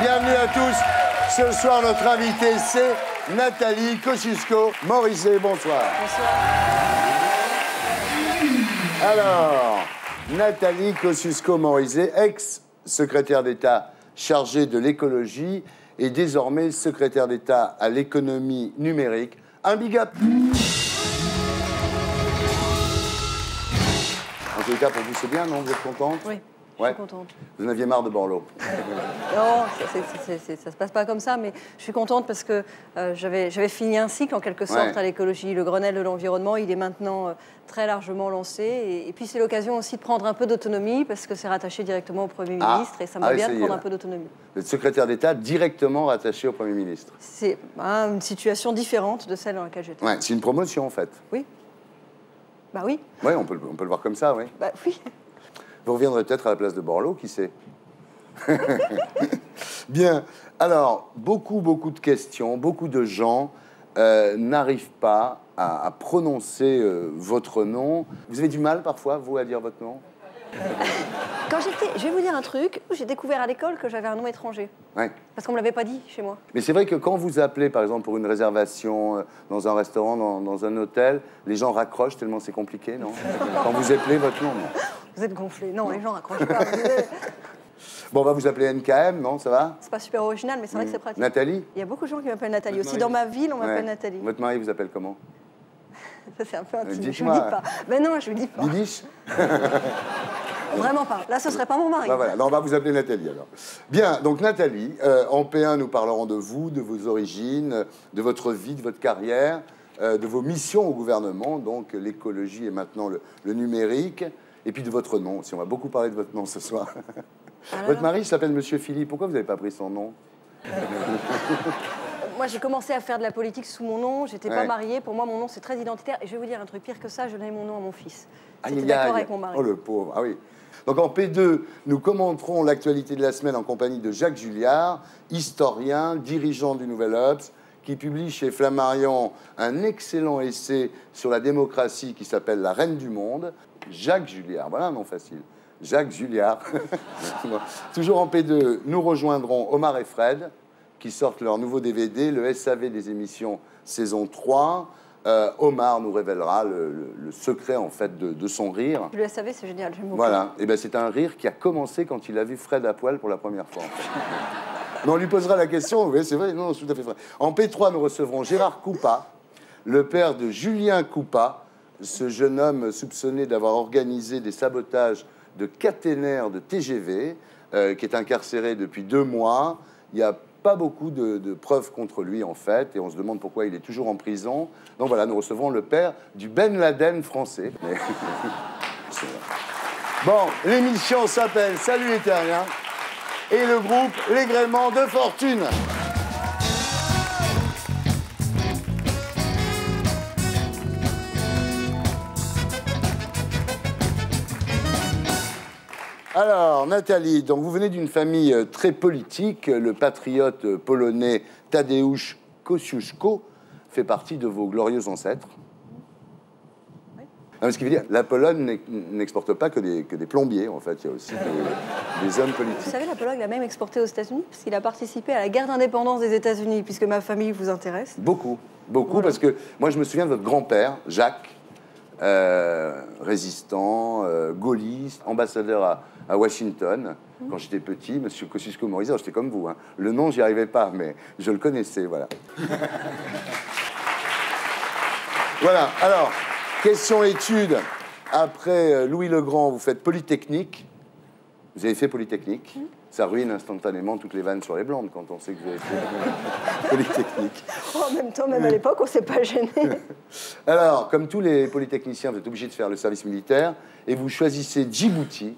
Bienvenue à tous. Ce soir, notre invitée, c'est Nathalie Kosciusko-Morizet. Bonsoir. Bonsoir. Alors, Nathalie Kosciusko-Morizet, ex-secrétaire d'État chargée de l'écologie et désormais secrétaire d'État à l'économie numérique. Un big up. En tout cas, pour vous, c'est bien, non? Vous êtes contente? Oui, je Ouais. suis contente. Vous en aviez marre de Borloo? Non, ça se passe pas comme ça, mais je suis contente parce que j'avais fini un cycle en quelque sorte Ouais. à l'écologie. Le Grenelle de l'environnement, il est maintenant très largement lancé. Et puis c'est l'occasion aussi de prendre un peu d'autonomie parce que c'est rattaché directement au Premier ministre et ça m'a bien de prendre un peu d'autonomie. Vous êtes secrétaire d'État directement rattaché au Premier ministre? C'est une situation différente de celle dans laquelle j'étais. Ouais, c'est une promotion en fait. Oui. Bah oui. Oui, on peut le voir comme ça, oui. Bah oui. Vous reviendrez peut-être à la place de Borloo, qui sait? Bien. Alors, beaucoup de questions. Beaucoup de gens n'arrivent pas à prononcer votre nom. Vous avez du mal parfois, vous, à dire votre nom? Quand j'étais, je vais vous dire un truc, j'ai découvert à l'école que j'avais un nom étranger. Ouais. Parce qu'on me l'avait pas dit chez moi. Mais c'est vrai que quand vous appelez, par exemple, pour une réservation dans un restaurant, dans un hôtel, les gens raccrochent tellement c'est compliqué, non? Quand vous appelez votre nom, non? Vous êtes gonflé. Non, les gens raccrochent pas. Bon, on va vous appeler NKM, non? Ça va? C'est pas super original, mais c'est vrai que c'est pratique. Nathalie? Il y a beaucoup de gens qui m'appellent Nathalie. Votre Aussi, mari? dans ma ville, on m'appelle Ouais. Nathalie. Votre mari vous appelle comment? Ça, c'est un peu intime. Je Dites-moi. ne le dis pas. Mais non, je ne le dis pas. Bibiche? Vraiment pas. Là, ce serait pas mon mari. Ben voilà, on va vous appeler Nathalie alors. Bien, donc Nathalie, en P1, nous parlerons de vous, de vos origines, de votre vie, de votre carrière, de vos missions au gouvernement, donc l'écologie et maintenant le numérique, et puis de votre nom aussi. On va beaucoup parler de votre nom ce soir. Votre mari s'appelle Monsieur Philippe. Pourquoi vous n'avez pas pris son nom? Moi, j'ai commencé à faire de la politique sous mon nom. J'étais Ouais. pas mariée. Pour moi, mon nom, c'est très identitaire. Et je vais vous dire un truc pire que ça. Je donnais mon nom à mon fils. Aïe, J'étais aïe, d'accord aïe. avec mon mari. Oh, le pauvre. Ah oui. Donc en P2, nous commenterons l'actualité de la semaine en compagnie de Jacques Julliard, historien, dirigeant du Nouvel Obs, qui publie chez Flammarion un excellent essai sur la démocratie qui s'appelle La Reine du Monde. Jacques Julliard, voilà un nom facile. Jacques Julliard. Toujours en P2, nous rejoindrons Omar et Fred, qui sortent leur nouveau DVD, le SAV des émissions saison 3. Omar nous révélera le secret en fait de son rire. Je le savais, c'est génial. J'aime beaucoup. Voilà, et ben c'est un rire qui a commencé quand il a vu Fred à poil pour la première fois. En fait. Mais on lui posera la question, oui, c'est vrai, non, c'est tout à fait vrai. En P3, nous recevrons Gérard Coupa, le père de Julien Coupa, ce jeune homme soupçonné d'avoir organisé des sabotages de caténaires de TGV, qui est incarcéré depuis 2 mois. Il y a pas beaucoup de preuves contre lui, en fait, et on se demande pourquoi il est toujours en prison. Donc voilà, nous recevrons le père du Ben Laden français. Mais... Bon, l'émission s'appelle Salut les Terriens, et le groupe Les Gréments de Fortune. Alors, Nathalie, donc vous venez d'une famille très politique. Le patriote polonais Tadeusz Kościuszko fait partie de vos glorieux ancêtres. Oui. Non, mais ce qui veut dire, la Pologne n'exporte pas que des plombiers, en fait. Il y a aussi des hommes Vous politiques. savez, la Pologne l'a même exporté aux États-Unis parce qu'il a participé à la guerre d'indépendance des États-Unis, puisque ma famille vous intéresse. Beaucoup, Voilà. parce que moi, je me souviens de votre grand-père, Jacques, résistant, gaulliste, ambassadeur à Washington. Quand j'étais petit, monsieur Kosciusko-Morizet, j'étais comme vous. Hein. Le nom, j'y arrivais pas, mais je le connaissais, voilà. Voilà, alors, question études. Après Louis le Grand, vous faites Polytechnique. Vous avez fait Polytechnique. Ça ruine instantanément toutes les vannes sur les blondes quand on sait que vous avez fait Polytechnique. En même temps, même à l'époque, on ne s'est pas gêné. Alors, comme tous les polytechniciens, vous êtes obligés de faire le service militaire et vous choisissez Djibouti.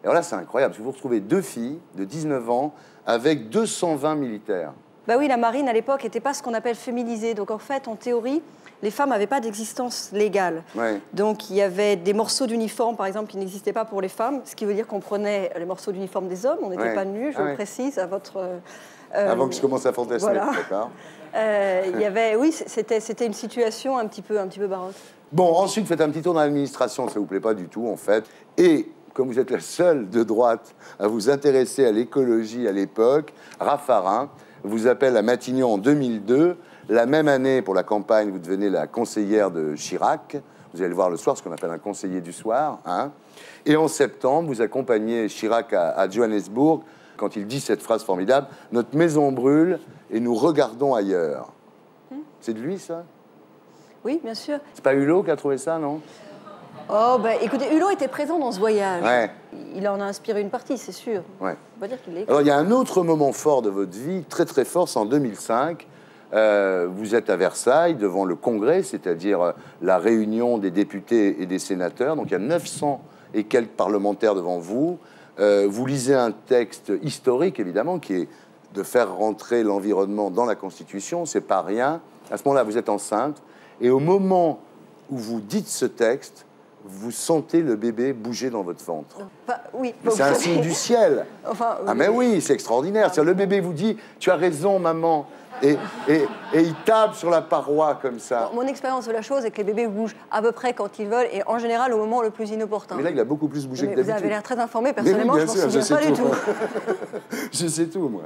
Et alors là, c'est incroyable, parce que vous retrouvez 2 filles de 19 ans avec 220 militaires. Bah oui, la marine, à l'époque, n'était pas ce qu'on appelle féminisée. Donc, en fait, en théorie, les femmes n'avaient pas d'existence légale. Ouais. Donc, il y avait des morceaux d'uniforme, par exemple, qui n'existaient pas pour les femmes, ce qui veut dire qu'on prenait les morceaux d'uniforme des hommes. On n'était Ouais. pas nus, je Ah le ouais. précise, à votre... Avant que je commence à fantasmer, voilà. d'accord. Il y avait, oui, c'était une situation un petit peu baroque. Bon, ensuite, faites un petit tour dans l'administration, ça vous plaît pas du tout, en fait. Et comme vous êtes la seule de droite à vous intéresser à l'écologie à l'époque, Raffarin vous appelle à Matignon en 2002. La même année, pour la campagne, vous devenez la conseillère de Chirac. Vous allez le voir le soir, ce qu'on appelle un conseiller du soir. Hein. Et en septembre, vous accompagnez Chirac à Johannesburg quand il dit cette phrase formidable « Notre maison brûle et nous regardons ailleurs ». C'est de lui, ça? Oui, bien sûr. C'est pas Hulot qui a trouvé ça, non? Oh, ben, écoutez, Hulot était présent dans ce voyage. Ouais. Il en a inspiré une partie, c'est sûr. Ouais. On va dire qu'il est... Alors, il y a un autre moment fort de votre vie, très très fort, c'est en 2005. Vous êtes à Versailles, devant le Congrès, c'est-à-dire la réunion des députés et des sénateurs. Donc, il y a 900 et quelques parlementaires devant vous. Vous lisez un texte historique, évidemment, qui est de faire rentrer l'environnement dans la Constitution. C'est pas rien. À ce moment-là, vous êtes enceinte. Et au moment où vous dites ce texte, vous sentez le bébé bouger dans votre ventre. Enfin, oui. C'est un signe du ciel. Enfin, ah mais oui, c'est extraordinaire. Le bébé vous dit « Tu as raison, maman ». Et il tape sur la paroi comme ça. Mon expérience de la chose est que les bébés bougent à peu près quand ils veulent et en général au moment le plus inopportun. Mais là, il a beaucoup plus bougé que d'habitude. Vous avez l'air très informé, personnellement, oui, je m'en souviens pas du tout. Je sais tout, moi.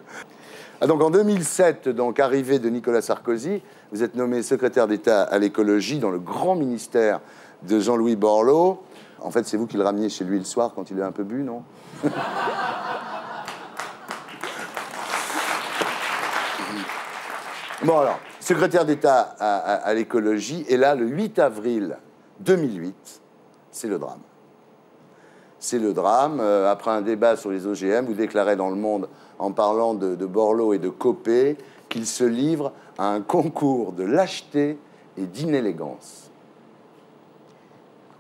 Ah, donc en 2007, donc arrivée de Nicolas Sarkozy, vous êtes nommé secrétaire d'État à l'écologie dans le grand ministère de Jean-Louis Borloo. En fait, c'est vous qui le rameniez chez lui le soir quand il a un peu bu, non? Bon alors, secrétaire d'État à l'écologie, et là, le 8 avril 2008, c'est le drame. C'est le drame. Après un débat sur les OGM, vous déclarez dans Le Monde, en parlant de Borloo et de Copé, qu'il se livre à un concours de lâcheté et d'inélégance.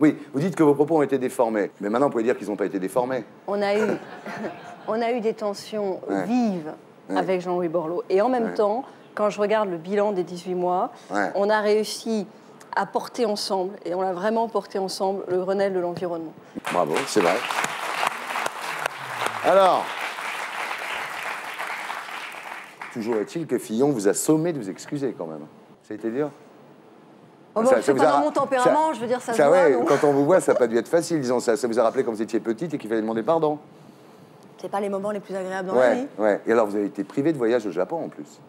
Oui, vous dites que vos propos ont été déformés, mais maintenant, vous pouvez dire qu'ils n'ont pas été déformés. On a eu des tensions vives avec Jean-Louis Borloo, et en même temps, quand je regarde le bilan des 18 mois, on a réussi à porter ensemble, et on l'a vraiment porté ensemble, le Grenelle de l'environnement. Bravo, c'est vrai. Alors, toujours est-il que Fillon vous a sommé de vous excuser quand même. Ça a été dur? Oh, bon, c'est pas dans mon tempérament, je veux dire, ça se voit, ouais, non? quand on vous voit, ça n'a pas dû être facile, disons ça. Ça vous a rappelé quand vous étiez petite et qu'il fallait demander pardon? C'est pas les moments les plus agréables dans la vie. Ouais. Et alors, vous avez été privé de voyage au Japon, en plus.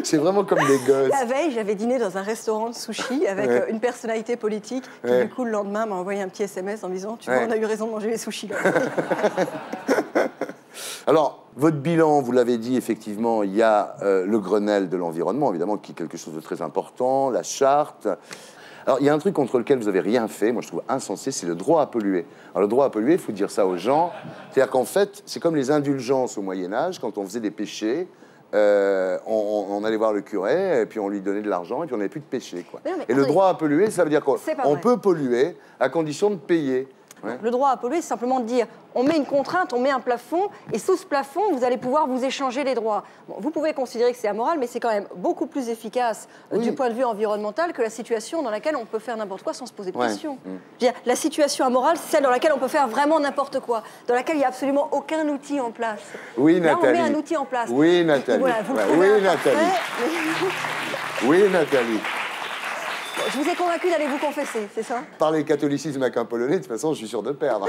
C'est vraiment comme des gosses. La veille, j'avais dîné dans un restaurant de sushi avec une personnalité politique qui, du coup, le lendemain, m'a envoyé un petit SMS en me disant « Tu vois, on a eu raison de manger les sushis. » Alors, votre bilan, vous l'avez dit, effectivement, il y a le Grenelle de l'environnement, évidemment, qui est quelque chose de très important, la charte. Alors, il y a un truc contre lequel vous n'avez rien fait, moi je trouve insensé, c'est le droit à polluer. Alors, le droit à polluer, il faut dire ça aux gens. C'est-à-dire qu'en fait, c'est comme les indulgences au Moyen-Âge, quand on faisait des péchés, on allait voir le curé, et puis on lui donnait de l'argent, et puis on n'avait plus de péché, quoi. Et le droit à polluer, ça veut dire qu'on peut polluer à condition de payer. Le droit à polluer, c'est simplement de dire on met une contrainte, on met un plafond, et sous ce plafond, vous allez pouvoir vous échanger les droits. Bon, vous pouvez considérer que c'est amoral, mais c'est quand même beaucoup plus efficace du point de vue environnemental que la situation dans laquelle on peut faire n'importe quoi sans se poser de questions. Je veux dire, la situation amorale, c'est celle dans laquelle on peut faire vraiment n'importe quoi, dans laquelle il n'y a absolument aucun outil en place. Oui, là, Nathalie. on met un outil en place. Oui, Nathalie. Voilà, oui, Nathalie. Oui, Nathalie. Je vous ai convaincu d'aller vous confesser, c'est ça? Parler catholicisme avec un Polonais, de toute façon, je suis sûr de perdre.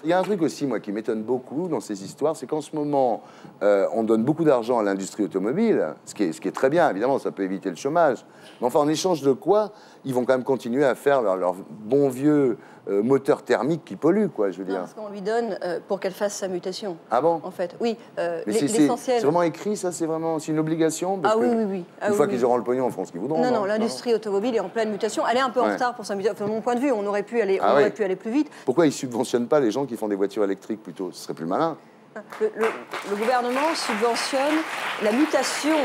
Il y a un truc aussi, moi, qui m'étonne beaucoup dans ces histoires, c'est qu'en ce moment, on donne beaucoup d'argent à l'industrie automobile, ce qui est très bien, évidemment, ça peut éviter le chômage. Mais enfin, en échange de quoi, ils vont quand même continuer à faire leur bon vieux moteur thermique qui pollue, quoi, je veux dire. Non, parce qu'on lui donne pour qu'elle fasse sa mutation. Ah bon? En fait, oui. L'essentiel. C'est vraiment écrit, ça? C'est une obligation? Parce oui. Une fois qu'ils auront le pognon, ils feront ce qu'ils voudront. Non, l'industrie automobile est en pleine mutation. Elle est un peu en retard pour sa mutation. De mon point de vue, on aurait pu aller plus vite. Pourquoi ils ne subventionnent pas les gens qui font des voitures électriques plutôt? Ce serait plus malin. Le gouvernement subventionne la mutation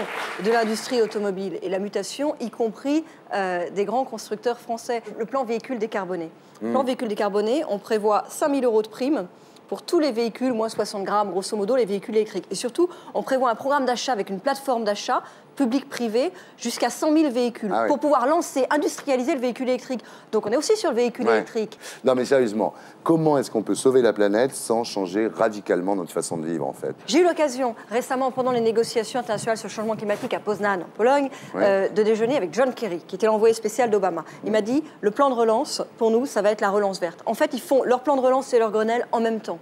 de l'industrie automobile et la mutation, y compris des grands constructeurs français. Le plan véhicule décarboné. Le plan véhicule décarboné, on prévoit 5 000 € de prime pour tous les véhicules, moins 60 grammes, grosso modo, les véhicules électriques. Et surtout, on prévoit un programme d'achat avec une plateforme d'achat public-privé jusqu'à 100 000 véhicules pour pouvoir lancer, industrialiser le véhicule électrique. Donc on est aussi sur le véhicule électrique. Non mais sérieusement, comment est-ce qu'on peut sauver la planète sans changer radicalement notre façon de vivre en fait? J'ai eu l'occasion récemment, pendant les négociations internationales sur le changement climatique à Poznan, en Pologne, de déjeuner avec John Kerry, qui était l'envoyé spécial d'Obama. Il m'a dit, le plan de relance, pour nous, ça va être la relance verte. En fait, ils font leur plan de relance et leur Grenelle en même temps.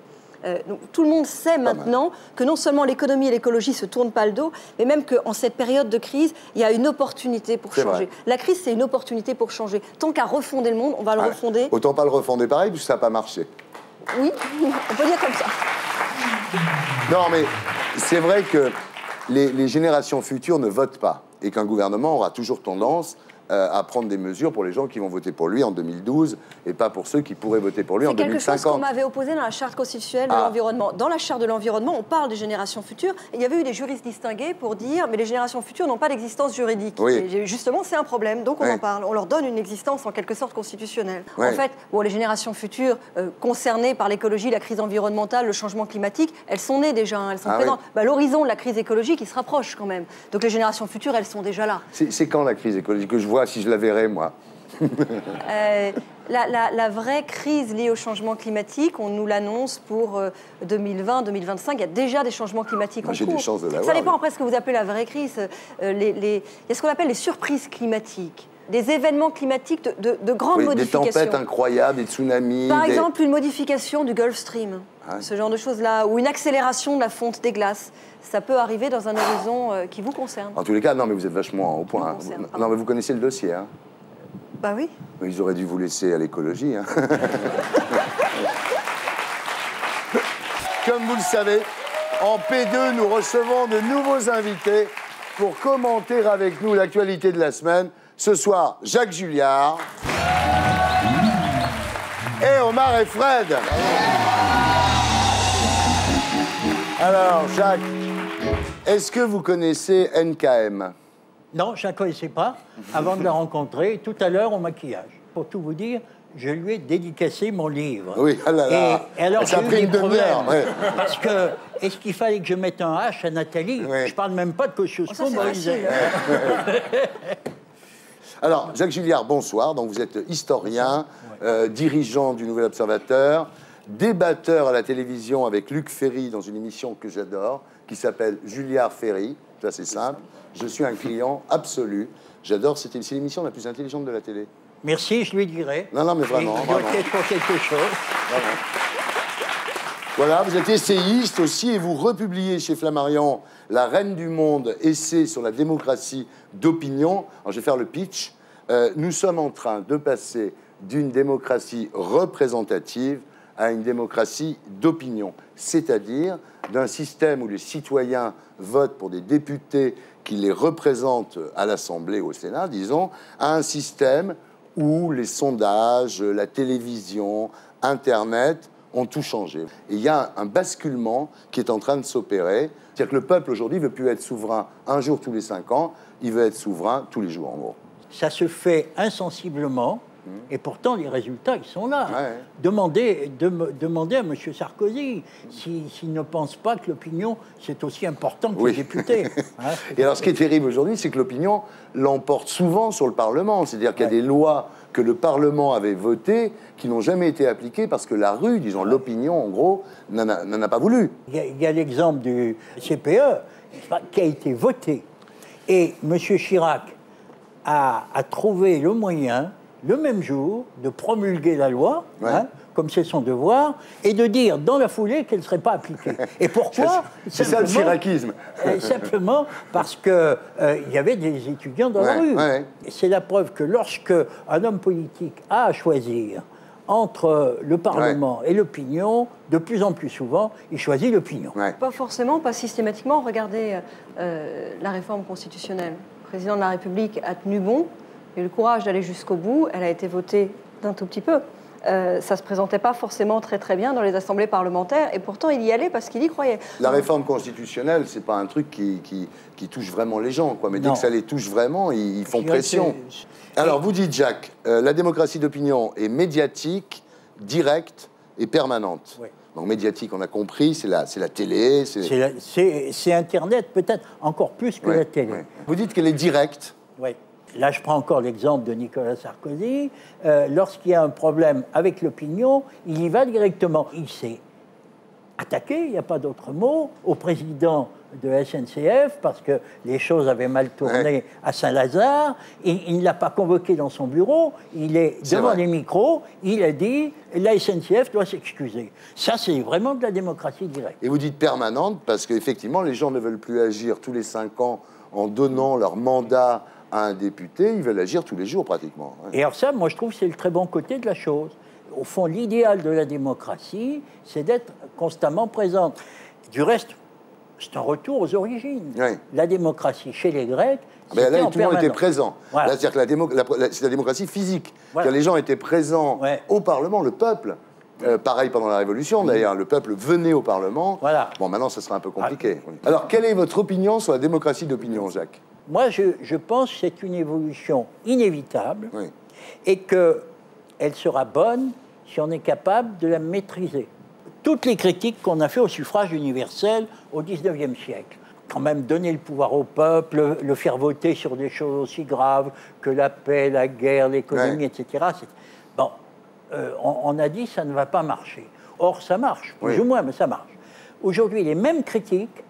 Donc, tout le monde sait maintenant que non seulement l'économie et l'écologie ne se tournent pas le dos, mais même qu'en cette période de crise, il y a une opportunité pour changer. La crise, c'est une opportunité pour changer. Tant qu'à refonder le monde, on va le refonder. Autant pas le refonder pareil, puisque ça n'a pas marché. Oui, on peut dire comme ça. Non, mais c'est vrai que les générations futures ne votent pas et qu'un gouvernement aura toujours tendance à prendre des mesures pour les gens qui vont voter pour lui en 2012 et pas pour ceux qui pourraient voter pour lui en 2050. C'est quelque chose qu'on m'avait opposé dans la charte constitutionnelle de l'environnement. Dans la charte de l'environnement, on parle des générations futures. Et il y avait eu des juristes distingués pour dire mais les générations futures n'ont pas d'existence juridique. Et justement, c'est un problème. Donc on en parle. On leur donne une existence en quelque sorte constitutionnelle. En fait, bon, les générations futures concernées par l'écologie, la crise environnementale, le changement climatique, elles sont nées déjà. Elles sont présentes. L'horizon de la crise écologique, il se rapproche quand même. Donc les générations futures, elles sont déjà là. C'est quand la crise écologique que je vois si je la verrais, moi? La vraie crise liée au changement climatique, on nous l'annonce pour 2020-2025. Il y a déjà des changements climatiques en cours. J'ai des chances de l'avoir. Ça dépend après ce que vous appelez la vraie crise. Il y a ce qu'on appelle les surprises climatiques. Des événements climatiques de grandes modifications. Des tempêtes incroyables, des tsunamis. Par exemple, une modification du Gulf Stream. Ce genre de choses-là. Ou une accélération de la fonte des glaces. Ça peut arriver dans un horizon qui vous concerne. En tous les cas, non, mais vous êtes vachement au point. Non, mais vous connaissez le dossier, hein? Bah oui. Mais ils auraient dû vous laisser à l'écologie, hein. Comme vous le savez, en P2, nous recevons de nouveaux invités pour commenter avec nous l'actualité de la semaine. Ce soir, Jacques Julliard et Omar et Fred. Alors, Jacques, est-ce que vous connaissez NKM? Non, je ne la connaissais pas avant de la rencontrer tout à l'heure au maquillage. Pour tout vous dire, je lui ai dédicacé mon livre. Oui, ah là là. Et alors, ça a pris une demi-heure. Parce que, est-ce qu'il fallait que je mette un H à Nathalie? Je ne parle même pas de Kosciuszko, Moïse. Alors, Jacques Julliard, bonsoir. Donc, vous êtes historien, dirigeant du Nouvel Observateur, débatteur à la télévision avec Luc Ferry dans une émission que j'adore, qui s'appelle Julliard Ferry. Ça, c'est simple. Je suis un client absolu. J'adore, c'est l'émission la plus intelligente de la télé. Merci, je lui dirai. Non, non, mais vraiment. Il doit être pour quelque chose. Vraiment. Voilà, vous êtes essayiste aussi et vous republiez chez Flammarion La Reine du Monde, essai sur la démocratie d'opinion. Alors, je vais faire le pitch. Nous sommes en train de passer d'une démocratie représentative à une démocratie d'opinion, c'est-à-dire d'un système où les citoyens votent pour des députés qui les représentent à l'Assemblée, au Sénat, disons, à un système où les sondages, la télévision, Internet ont tout changé. Et il y a un basculement qui est en train de s'opérer. C'est-à-dire que le peuple, aujourd'hui, ne veut plus être souverain un jour tous les 5 ans, il veut être souverain tous les jours, en gros. Ça se fait insensiblement, et pourtant, les résultats, ils sont là. Demandez à M. Sarkozy s'il ne pense pas que l'opinion, c'est aussi important que les députés. Et alors, ce qui est terrible aujourd'hui, c'est que l'opinion l'emporte souvent sur le Parlement. C'est-à-dire qu'il y a des lois que le Parlement avait votées qui n'ont jamais été appliquées parce que la rue, disons l'opinion, en gros, n'en a pas voulu. Il y a l'exemple du CPE qui a été voté. Et M. Chirac a trouvé le moyen, le même jour, de promulguer la loi, comme c'est son devoir, et de dire dans la foulée qu'elle ne serait pas appliquée. Et pourquoi? C'est ça le chiracisme. Simplement parce qu'il y avait des étudiants dans la rue. C'est la preuve que lorsque un homme politique a à choisir entre le Parlement et l'opinion, de plus en plus souvent, il choisit l'opinion. Pas forcément, pas systématiquement. Regardez la réforme constitutionnelle. Le président de la République a tenu bon, il a eu le courage d'aller jusqu'au bout. Elle a été votée d'un tout petit peu. Ça ne se présentait pas forcément très très bien dans les assemblées parlementaires, et pourtant il y allait parce qu'il y croyait. La réforme constitutionnelle, c'est pas un truc qui touche vraiment les gens, quoi. Mais dès que ça les touche vraiment, ils font pression. Alors, vous dites, Jacques, la démocratie d'opinion est médiatique, directe et permanente. Donc médiatique, on a compris, c'est la télé. C'est Internet, peut-être encore plus que la télé. Ouais. Vous dites qu'elle est directe. Oui. Là, je prends encore l'exemple de Nicolas Sarkozy. Lorsqu'il y a un problème avec l'opinion, il y va directement. Il s'est attaqué, il n'y a pas d'autre mot, au président de SNCF parce que les choses avaient mal tourné à Saint-Lazare. Il ne l'a pas convoqué dans son bureau. Il est devant les micros. Il a dit la SNCF doit s'excuser. Ça, c'est vraiment de la démocratie directe. Et vous dites permanente parce qu'effectivement, les gens ne veulent plus agir tous les 5 ans en donnant leur mandat à un député. Ils veulent agir tous les jours pratiquement. Et alors ça, moi, je trouve que c'est le très bon côté de la chose. Au fond, l'idéal de la démocratie, c'est d'être constamment présente. Du reste, c'est un retour aux origines. Oui. La démocratie chez les Grecs, mais là, en tout le monde était présent. Voilà. C'est-à-dire que c'est la démocratie physique. Voilà. Les gens étaient présents au Parlement, le peuple. Pareil pendant la Révolution, d'ailleurs, le peuple venait au Parlement. Voilà. Bon, maintenant, ce sera un peu compliqué. Alors, quelle est votre opinion sur la démocratie d'opinion, Jacques? Moi, je pense que c'est une évolution inévitable et qu'elle sera bonne si on est capable de la maîtriser. Toutes les critiques qu'on a fait au suffrage universel au XIXe siècle, quand même donner le pouvoir au peuple, le faire voter sur des choses aussi graves que la paix, la guerre, l'économie, etc. Bon, on a dit ça ne va pas marcher. Or, ça marche, plus ou moins, mais ça marche. Aujourd'hui, les mêmes critiques,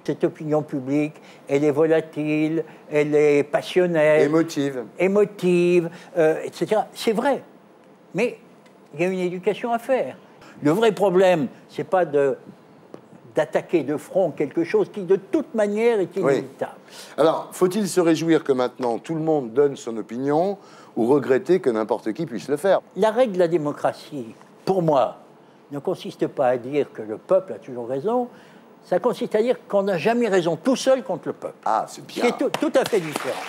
cette opinion publique, elle est volatile, elle est passionnelle, émotive, etc. C'est vrai, mais il y a une éducation à faire. Le vrai problème, c'est pas d'attaquer de front quelque chose qui, de toute manière, est inévitable. Alors, faut-il se réjouir que maintenant tout le monde donne son opinion ou regretter que n'importe qui puisse le faire? La règle de la démocratie, pour moi, ne consiste pas à dire que le peuple a toujours raison. Ça consiste à dire qu'on n'a jamais raison tout seul contre le peuple. Ah, c'est bien. C'est tout à fait différent.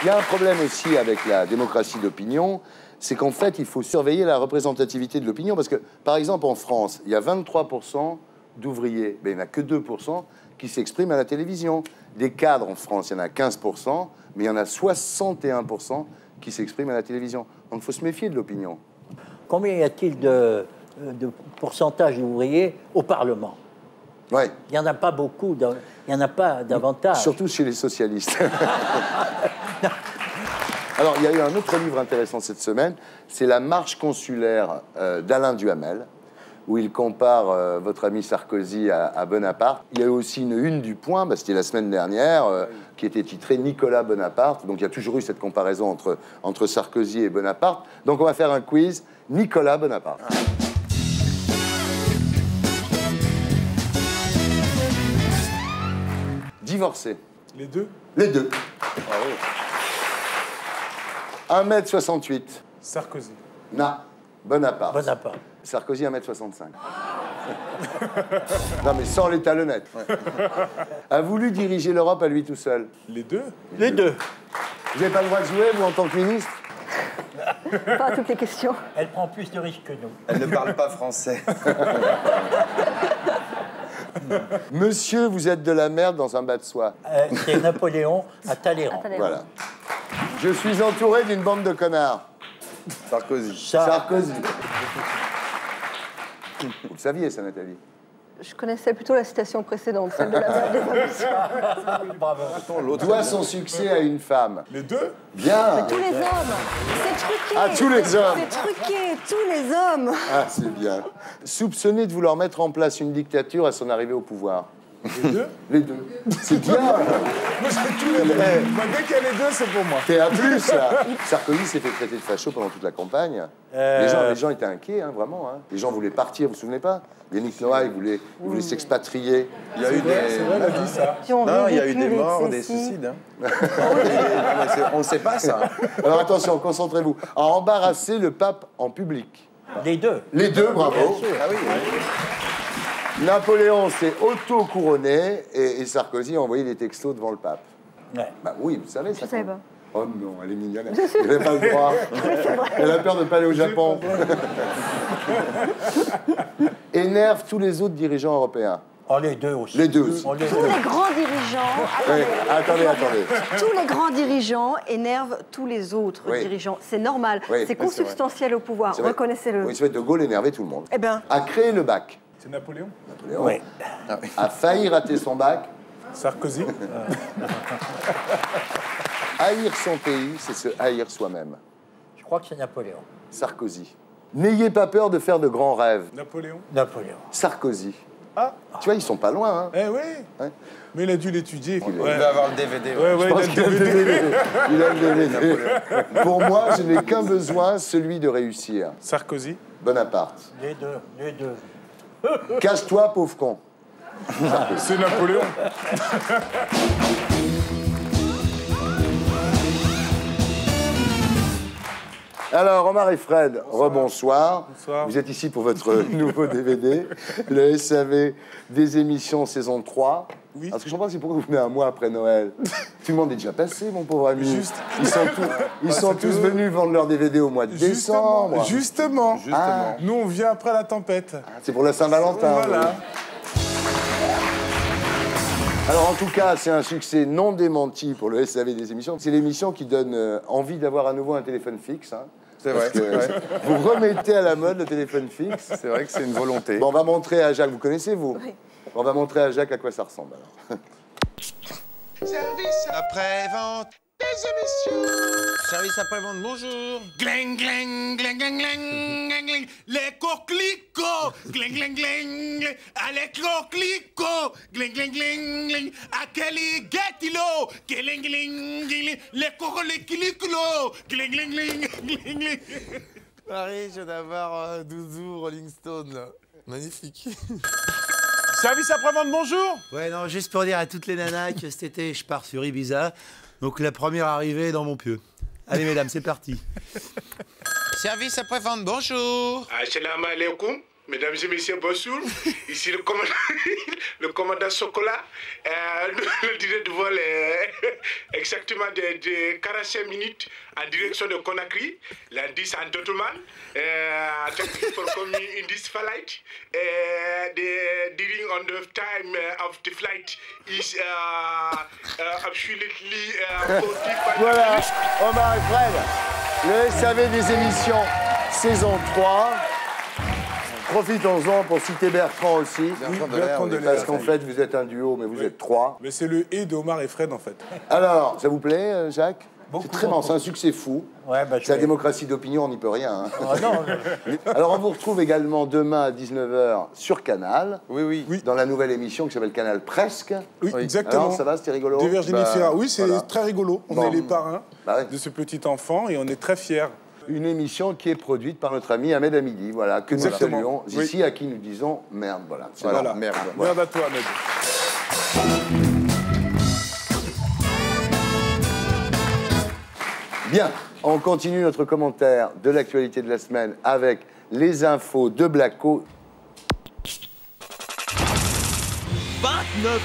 Il y a un problème aussi avec la démocratie d'opinion, c'est qu'en fait, il faut surveiller la représentativité de l'opinion, parce que, par exemple, en France, il y a 23% d'ouvriers, mais il n'y en a que 2% qui s'expriment à la télévision. Des cadres en France, il y en a 15%, mais il y en a 61% qui s'expriment à la télévision. Donc, il faut se méfier de l'opinion. Combien y a-t-il de pourcentage d'ouvriers au Parlement? Il n'y en a pas beaucoup, il n'y en a pas davantage. Surtout chez les socialistes. Alors, il y a eu un autre livre intéressant cette semaine, c'est La marche consulaire d'Alain Duhamel, où il compare votre ami Sarkozy à Bonaparte. Il y a eu aussi une du Point, c'était la semaine dernière, qui était titrée Nicolas Bonaparte. Donc, il y a toujours eu cette comparaison entre Sarkozy et Bonaparte. Donc, on va faire un quiz Nicolas Bonaparte. Divorcé. Les deux? Les deux. Bravo. 1m68. Sarkozy. Non, Bonaparte. Bonaparte. Sarkozy, 1m65. Non, mais sans les talonnettes. A voulu diriger l'Europe à lui tout seul. Les deux? Les deux. Vous n'avez pas le droit de jouer, vous, en tant que ministre? Pas à toutes les questions. Elle prend plus de risques que nous. Elle ne parle pas français. Monsieur, vous êtes de la merde dans un bas de soie. C'est Napoléon à Talleyrand. Voilà. Je suis entouré d'une bande de connards. Sarkozy. Sarkozy. Vous le saviez, ça, Nathalie? Je connaissais plutôt la citation précédente, celle de la mère des ambitions. Bravo. Doit son succès à une femme. Les deux? Bien. Tous les hommes, c'est truqué. Ah, tous les hommes. C'est truqué, tous les hommes. Ah, c'est bien. Soupçonné de vouloir mettre en place une dictature à son arrivée au pouvoir. Les deux? Les deux. C'est bien. Moi, c'est tous les deux. Moi, dès qu'il y a les deux, c'est pour moi. T'es à plus, là. Sarkozy s'est fait traiter de facho pendant toute la campagne. Les gens étaient inquiets, hein, vraiment. Hein. Les gens voulaient partir, vous vous souvenez pas? Yannick Noah, il voulait s'expatrier. Il y a eu des... C'est vrai, elle a dit ça. Non, il y a eu des morts, des suicides. Hein. On ne sait pas ça. Alors attention, concentrez-vous. A embarrassé le pape en public. Les deux. Les deux, bravo. Ah oui. Napoléon s'est auto-couronné et Sarkozy a envoyé des textos devant le pape. Ouais. Bah oui, vous savez ça. Je savais pas. Oh non, elle est mignonne. Elle n'a pas le droit. Elle a peur de ne pas aller au Japon. Énerve tous les autres dirigeants européens. Oh, les deux aussi. Les deux aussi. Oh, les Tous deux. les grands dirigeants. Oui, attendez. Tous les grands dirigeants énervent tous les autres Oui. dirigeants. C'est normal. Oui, c'est consubstantiel au pouvoir. C'est vrai. Reconnaissez-le. Oui, c'est vrai, De Gaulle énervait tout le monde. Eh ben, A créé le bac. C'est Napoléon. Napoléon Oui. a failli rater son bac. Sarkozy. Haïr son pays, c'est se haïr soi-même. Je crois que c'est Napoléon. Sarkozy. N'ayez pas peur de faire de grands rêves. Napoléon. Napoléon. Sarkozy. Ah, Tu vois, ils sont pas loin, hein. eh oui. Ouais. Mais il a dû l'étudier. Il devait avoir le DVD. Ouais, Je ouais, pense il a qu'il a le le DVD. DVD. Il a le DVD. Pour moi, je n'ai qu'un besoin, celui de réussir. Sarkozy. Bonaparte. Les deux. Cache-toi, pauvre con. C'est Napoléon. Alors, Omar et Fred, rebonsoir. Bonsoir. Vous êtes ici pour votre nouveau DVD, le SAV des émissions saison 3. Oui. Alors, ce que je comprends, c'est pourquoi vous venez un mois après Noël. Tout le monde est déjà passé, mon pauvre ami. Juste. Ils sont tous venus vendre leur DVD au mois de décembre. Justement. Ah. Nous, on vient après la tempête. C'est pour la Saint-Valentin. Voilà. Alors, en tout cas, c'est un succès non démenti pour le SAV des émissions. C'est l'émission qui donne envie d'avoir à nouveau un téléphone fixe. Hein. C'est vrai. Parce que vous remettez à la mode le téléphone fixe. C'est vrai que c'est une volonté. Bon, on va montrer à Jacques, vous connaissez, vous? Oui. On va montrer à Jacques à quoi ça ressemble. Alors. Service après-vente des émissions. Service après-vente, bonjour. Gling, gling, gling, gling, gling, gling, gling. Les coquelicots. Gling, gling, gling, gling. Ah, les coquelicots. Gling, gling, gling, gling. À quel guettilo. Gling, gling, gling. Les coquelicots. Gling, gling, gling, gling, gling. Paris, je viens d'avoir Doudou, Rolling Stone. Là. Magnifique. Service après-vente, bonjour. Ouais, non, juste pour dire à toutes les nanas que cet été, je pars sur Ibiza. Donc la première arrivée est dans mon pieu. Allez, mesdames, c'est parti. Service après-vente, bonjour. Assalamu alaikum. Mesdames et messieurs, bonjour. Ici le commandant Sokola. Le délai de vol est exactement de 45 minutes en direction de Conakry. La 10 en Totoman. Thank you for coming in this flight. The during on the time of the flight is absolutely 45 Voilà, minutes. Omar et Fred, le SAV des émissions, saison 3. Profitons-en pour citer Bertrand aussi. Bertrand Delay, Parce qu'en fait, vous êtes un duo, mais vous êtes trois. Mais c'est le et de Omar et Fred, en fait. Alors, ça vous plaît, Jacques? Beaucoup, C'est très marrant, beaucoup. c'est un succès fou. Ouais, bah, je C'est la vais- démocratie d'opinion, on n'y peut rien. Hein. Ah, non, Alors, on vous retrouve également demain à 19h sur Canal, Oui. dans la nouvelle émission qui s'appelle Canal Presque. Oui, Oui. exactement. Alors, ça va, c'était rigolo? De Virginie Bah, Fira. Oui, c'est voilà. très rigolo. On Bon. est les parrains Bah ouais. de ce petit enfant et on est très fiers. Une émission qui est produite par notre ami Ahmed Hamidi, voilà, que nous Exactement. saluons Oui. ici, à qui nous disons merde, voilà. C'est Voilà, normal. merde. Merde à toi, Ahmed. Bien, on continue notre commentaire de l'actualité de la semaine avec les infos de Blacko. 29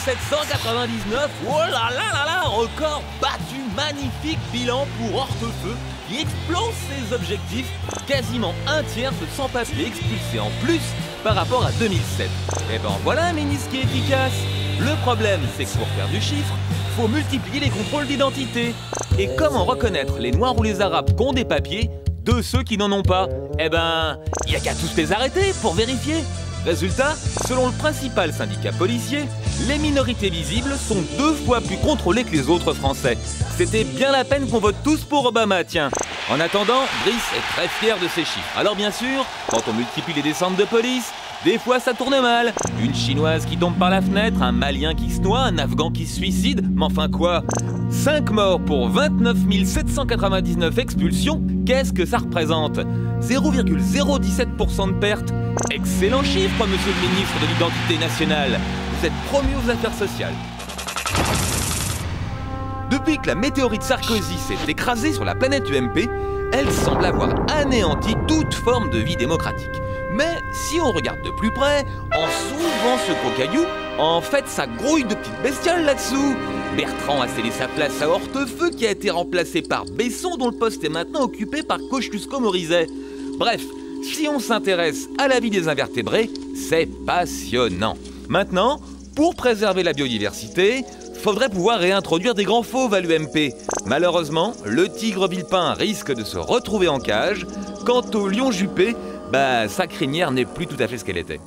799, oh là là là là, record battu, magnifique bilan pour Hortefeux qui explose ses objectifs, quasiment un tiers de sans-papiers expulsés en plus par rapport à 2007. Et ben voilà un ministre qui est efficace. Le problème, c'est que pour faire du chiffre, faut multiplier les contrôles d'identité. Et comment reconnaître les Noirs ou les Arabes qui ont des papiers de ceux qui n'en ont pas? Eh ben, il y a qu'à tous les arrêter pour vérifier. Résultat, selon le principal syndicat policier, les minorités visibles sont 2 fois plus contrôlées que les autres Français. C'était bien la peine qu'on vote tous pour Obama, tiens. En attendant, Brice est très fier de ses chiffres. Alors bien sûr, quand on multiplie les descentes de police, des fois ça tourne mal. Une Chinoise qui tombe par la fenêtre, un Malien qui se noie, un Afghan qui se suicide, mais enfin quoi? 5 morts pour 29 799 expulsions, qu'est-ce que ça représente? 0,017% de pertes. Excellent chiffre, monsieur le ministre de l'Identité nationale. Vous êtes promu aux affaires sociales. Depuis que la météorite Sarkozy s'est écrasée sur la planète UMP, elle semble avoir anéanti toute forme de vie démocratique. Mais si on regarde de plus près, en soulevant ce gros caillou, en fait ça grouille de petites bestioles là-dessous. Bertrand a cédé sa place à Hortefeux qui a été remplacé par Besson dont le poste est maintenant occupé par Kosciusko-Morizet. Bref, si on s'intéresse à la vie des invertébrés, c'est passionnant. Maintenant, pour préserver la biodiversité, faudrait pouvoir réintroduire des grands fauves à l'UMP. Malheureusement, le tigre villepin risque de se retrouver en cage. Quant au lion juppé, sa crinière n'est plus tout à fait ce qu'elle était.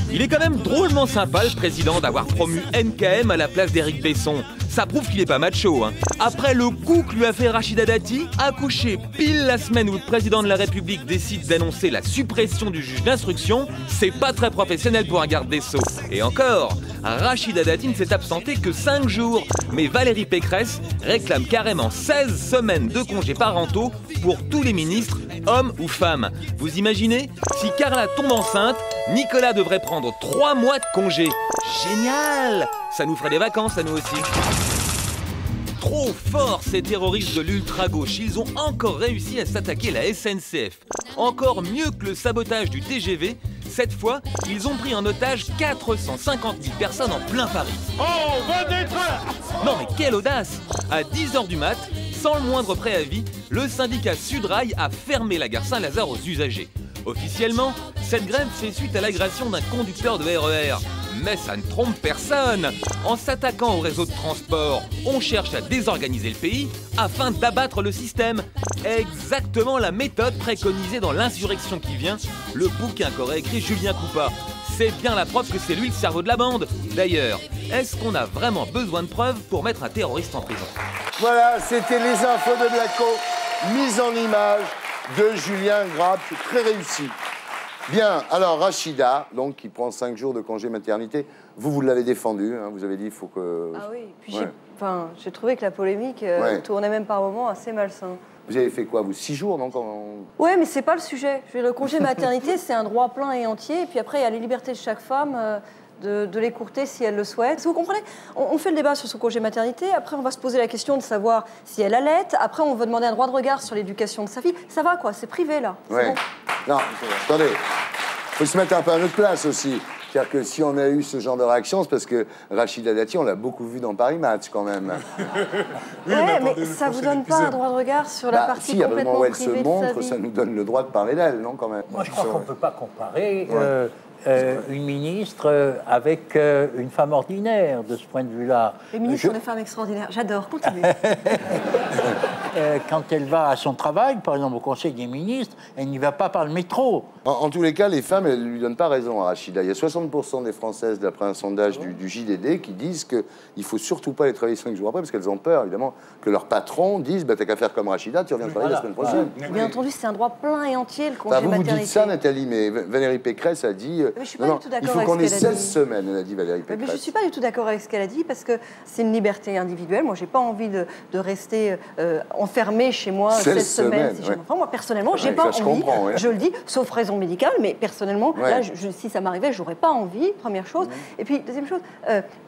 Il est quand même drôlement sympa, le président, d'avoir promu NKM à la place d'Éric Besson. Ça prouve qu'il est pas macho, hein. Après le coup que lui a fait Rachida Dati, accouché pile la semaine où le président de la République décide d'annoncer la suppression du juge d'instruction, c'est pas très professionnel pour un garde des Sceaux. Et encore, Rachida Dati ne s'est absentée que 5 jours, mais Valérie Pécresse réclame carrément 16 semaines de congés parentaux pour tous les ministres, hommes ou femmes. Vous imaginez? Si Carla tombe enceinte, Nicolas devrait prendre 3 mois de congé. Génial! Ça nous ferait des vacances à nous aussi. Trop fort ces terroristes de l'ultra-gauche, ils ont encore réussi à s'attaquer la SNCF. Encore mieux que le sabotage du TGV, cette fois, ils ont pris en otage 450 000 personnes en plein Paris. On va détruire! Non mais quelle audace! À 10h du mat, sans le moindre préavis, le syndicat Sudrail a fermé la gare Saint-Lazare aux usagers. Officiellement, cette grève fait suite à l'agression d'un conducteur de RER. Mais ça ne trompe personne. En s'attaquant au réseau de transport, on cherche à désorganiser le pays afin d'abattre le système. Exactement la méthode préconisée dans L'insurrection qui vient, le bouquin qu'aurait écrit Julien Coupa. C'est bien la preuve que c'est lui le cerveau de la bande. D'ailleurs, est-ce qu'on a vraiment besoin de preuves pour mettre un terroriste en prison? Voilà, c'était les infos de Blacko, mise en image de Julien Grap, très réussi. Bien, alors Rachida, donc, qui prend 5 jours de congé maternité, vous l'avez défendu, hein, vous avez dit il faut que... Ah oui, puis j'ai trouvé que la polémique tournait même par moments assez malsain. Vous avez fait quoi, vous, 6 jours, donc Oui, mais c'est pas le sujet. Le congé maternité, c'est un droit plein et entier, et puis après, il y a les libertés de chaque femme de l'écourter si elle le souhaite. Vous comprenez? On fait le débat sur son congé maternité, après on va se poser la question de savoir si elle allaite, après on va demander un droit de regard sur l'éducation de sa fille. Ça va quoi, c'est privé là. Ouais. Bon. Non, attendez, il faut se mettre un peu à notre place aussi. C'est-à-dire que si on a eu ce genre de réaction, c'est parce que Rachida Dati, on l'a beaucoup vu dans Paris Match quand même. Oui, mais ça vous donne pas un droit de regard sur la partie complètement privée de sa vie? Si, à un moment où elle se montre, ça nous donne le droit de parler d'elle, non, quand même? Moi, je crois qu'on ne peut pas comparer une ministre avec une femme ordinaire, de ce point de vue-là. Les ministres sont des femmes extraordinaires. J'adore, continuez. Quand elle va à son travail, par exemple au Conseil des ministres, elle n'y va pas par le métro. En tous les cas, les femmes, elles ne lui donnent pas raison à Rachida. Il y a 60% des Françaises, d'après un sondage du JDD, qui disent qu'il ne faut surtout pas les travailler 5 jours après, parce qu'elles ont peur, évidemment, que leur patron dise « t'as qu'à faire comme Rachida, tu reviens travailler la semaine prochaine ». Bien entendu, c'est un droit plein et entier, le congé maternité. Vous dites ça, Nathalie, mais Valérie Pécresse a dit mais je suis pas du tout d'accord il faut qu'on ait 16 dit. semaines, elle a dit Valérie Pécresse. Mais je ne suis pas du tout d'accord avec ce qu'elle a dit, parce que c'est une liberté individuelle. Moi, je n'ai pas envie de rester enfermée chez moi 16 semaines. Si enfin, moi, personnellement, je n'ai pas envie, je le dis, sauf raison médicale, mais personnellement, là, si ça m'arrivait, je n'aurais pas envie, première chose. Et puis, deuxième chose,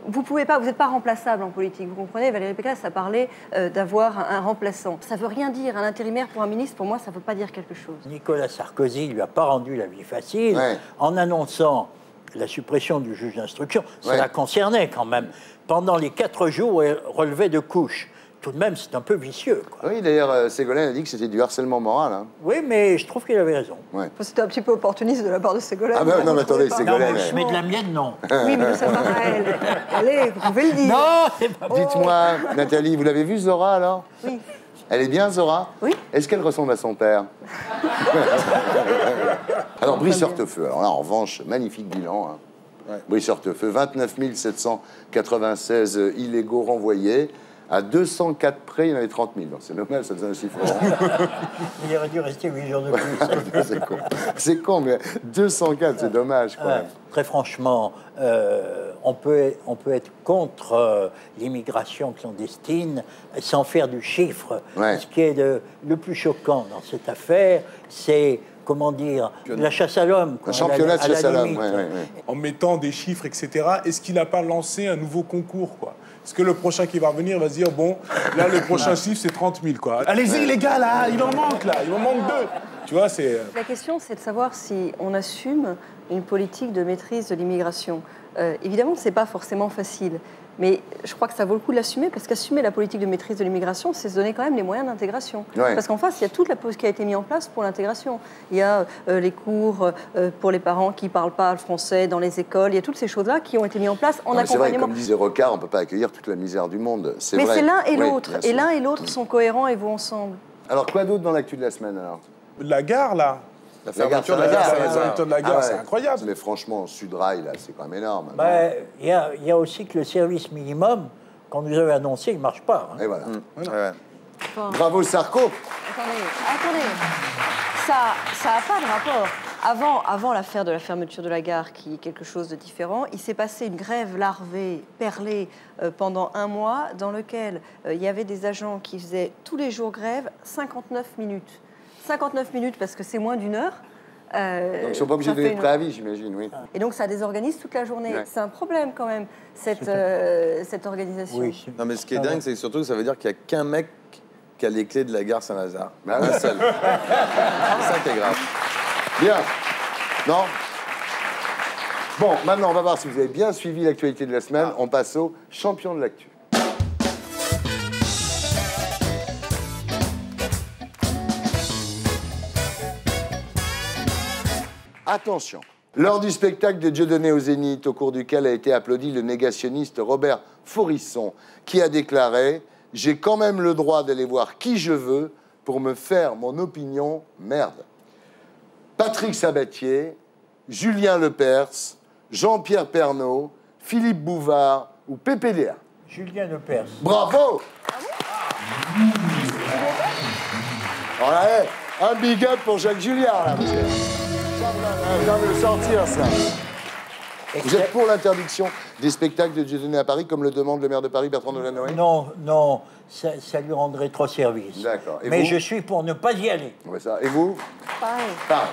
vous n'êtes pas remplaçable en politique. Vous comprenez, Valérie Pécresse a parlé d'avoir un remplaçant. Ça ne veut rien dire. Un intérimaire pour un ministre, pour moi, ça ne veut pas dire quelque chose. Nicolas Sarkozy ne lui a pas rendu la vie facile en annonçant la suppression du juge d'instruction. Ça la concernait quand même. Pendant les 4 jours où elle relevait de couches. Tout de même, c'est un peu vicieux, quoi. Oui, d'ailleurs, Ségolène a dit que c'était du harcèlement moral. Hein. Oui, mais je trouve qu'elle avait raison. C'était un petit peu opportuniste de la part de Ségolène. Ah ben non, mais attendez, Ségolène... Non, mais de la mienne, non. Oui, mais ça va à elle. Allez, vous pouvez le dire. Non, c'est pas... Dites-moi, Nathalie, vous l'avez vue, Zora, alors? Oui. Elle est bien, Zora? Oui. Est-ce qu'elle ressemble à son père? Alors, Brice Hortefeux, alors là, en revanche, magnifique bilan. Hein. Brice Hortefeux, 29 796 illégaux renvoyés. À 204 près, il y en avait 30 000. C'est normal, ça faisait un chiffre rond. Il aurait dû rester 8 jours de plus. C'est con. C'est con, mais 204, c'est dommage, quand même. Très franchement, on peut être contre l'immigration clandestine sans faire du chiffre. Ce qui est le plus choquant dans cette affaire, c'est... comment dire, la chasse à l'homme. Un championnat de chasse à l'homme, En mettant des chiffres, etc., est-ce qu'il n'a pas lancé un nouveau concours, quoi? Est-ce que le prochain qui va revenir va se dire, bon, là, le prochain chiffre, c'est 30 000, quoi. Allez-y, les gars, là, il en manque, là, il en manque 2. Tu vois, c'est... La question, c'est de savoir si on assume une politique de maîtrise de l'immigration. Évidemment, ce n'est pas forcément facile. Mais je crois que ça vaut le coup de l'assumer, parce qu'assumer la politique de maîtrise de l'immigration, c'est se donner quand même les moyens d'intégration. Ouais. Parce qu'en face, il y a toute la pause qui a été mise en place pour l'intégration. Il y a les cours pour les parents qui ne parlent pas le français dans les écoles. Il y a toutes ces choses-là qui ont été mises en place en Non, mais c'est vrai, accompagnement. comme disait Rocard, on ne peut pas accueillir toute la misère du monde. C'est Mais vrai. c'est l'un et Oui, l'autre. bien Et sûr. l'un et l'autre sont cohérents et vont ensemble. Alors, quoi d'autre dans l'actu de la semaine, alors? La gare, là. La La gare, fermeture de la ça gare. va, La fermeture de la gare, Ah ouais. c'est incroyable. Mais franchement, Sudrail, là, c'est quand même énorme. non? Ben, il y a aussi que le service minimum, qu'on nous avait annoncé, il ne marche pas. hein. Et voilà. Ouais. Enfin, Bravo, Sarko. attendez. Ça n'a pas de rapport. Avant l'affaire de la fermeture de la gare, qui est quelque chose de différent, il s'est passé une grève larvée, perlée, pendant 1 mois, dans lequel il y avait des agents qui faisaient tous les jours grève 59 minutes. 59 minutes parce que c'est moins d'1 heure. Donc, ils ne sont pas obligés de donner de préavis, j'imagine, oui. Et donc ça désorganise toute la journée. Ouais. C'est un problème quand même, cette organisation. Oui, Non, mais ce qui est dingue, c'est surtout que ça veut dire qu'il n'y a qu'un mec qui a les clés de la gare Saint-Lazare. Bah Un ouais. seul. C'est ça qui est grave. Bien. Non? Bon, maintenant, on va voir si vous avez bien suivi l'actualité de la semaine. On passe au champion de l'actu. Attention. Lors du spectacle de Dieudonné au Zénith, au cours duquel a été applaudi le négationniste Robert Faurisson, qui a déclaré « J'ai quand même le droit d'aller voir qui je veux pour me faire mon opinion, merde ». Patrick Sabatier, Julien Lepers, Jean-Pierre Pernaut, Philippe Bouvard ou PPDA. Julien Lepers. Bravo! Alors là, un big up pour Jacques Julliard, là, parce que ça vient de le sortir, ça. Vous êtes pour l'interdiction des spectacles de Dieudonné à Paris, comme le demande le maire de Paris, Bertrand Delanoë? Non, ça lui rendrait trop service. D'accord. Et Mais vous? je suis pour ne pas y aller. Ouais, ça. Et vous? Pareil. Pareil.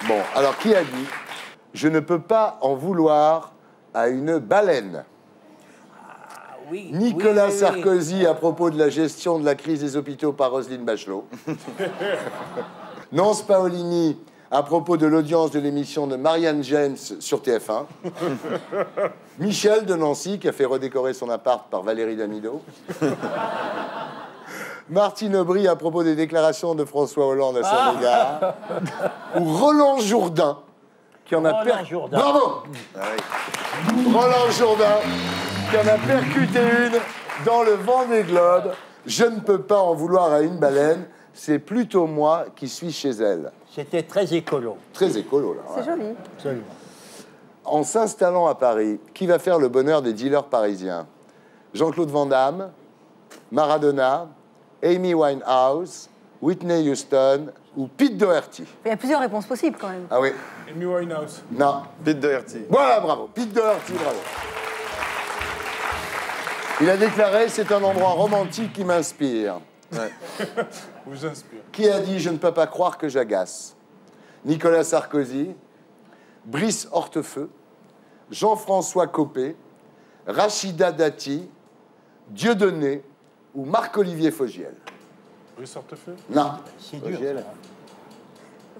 Bon, alors qui a dit « Je ne peux pas en vouloir à une baleine » Oui, Nicolas oui, oui, oui. Sarkozy à propos de la gestion de la crise des hôpitaux par Roselyne Bachelot. Nance Paolini à propos de l'audience de l'émission de Marianne James sur TF1. Michel de Nancy qui a fait redécorer son appart par Valérie Damido. Martine Aubry à propos des déclarations de François Hollande à son égard. Ou Roland Jourdain qui en a Roland Jourdain. Bravo! Roland Jourdain qui en a percuté une dans le Vendée Globe. Je ne peux pas en vouloir à une baleine, c'est plutôt moi qui suis chez elle. C'était très écolo. Très écolo, là. C'est joli. Absolument. En s'installant à Paris, qui va faire le bonheur des dealers parisiens? Jean-Claude Van Damme, Maradona, Amy Winehouse, Whitney Houston ou Pete Doherty? Il y a plusieurs réponses possibles quand même. Ah oui. Amy Winehouse. Non. Pete Doherty. Voilà, bravo. Pete Doherty, bravo. Il a déclaré « C'est un endroit romantique qui m'inspire ». Vous inspire. Qui a dit « Je ne peux pas croire que j'agace » Nicolas Sarkozy, Brice Hortefeux, Jean-François Copé, Rachida Dati, Dieudonné ou Marc-Olivier Fogiel? Brice Hortefeux. Non. C'est dur. Fogiel.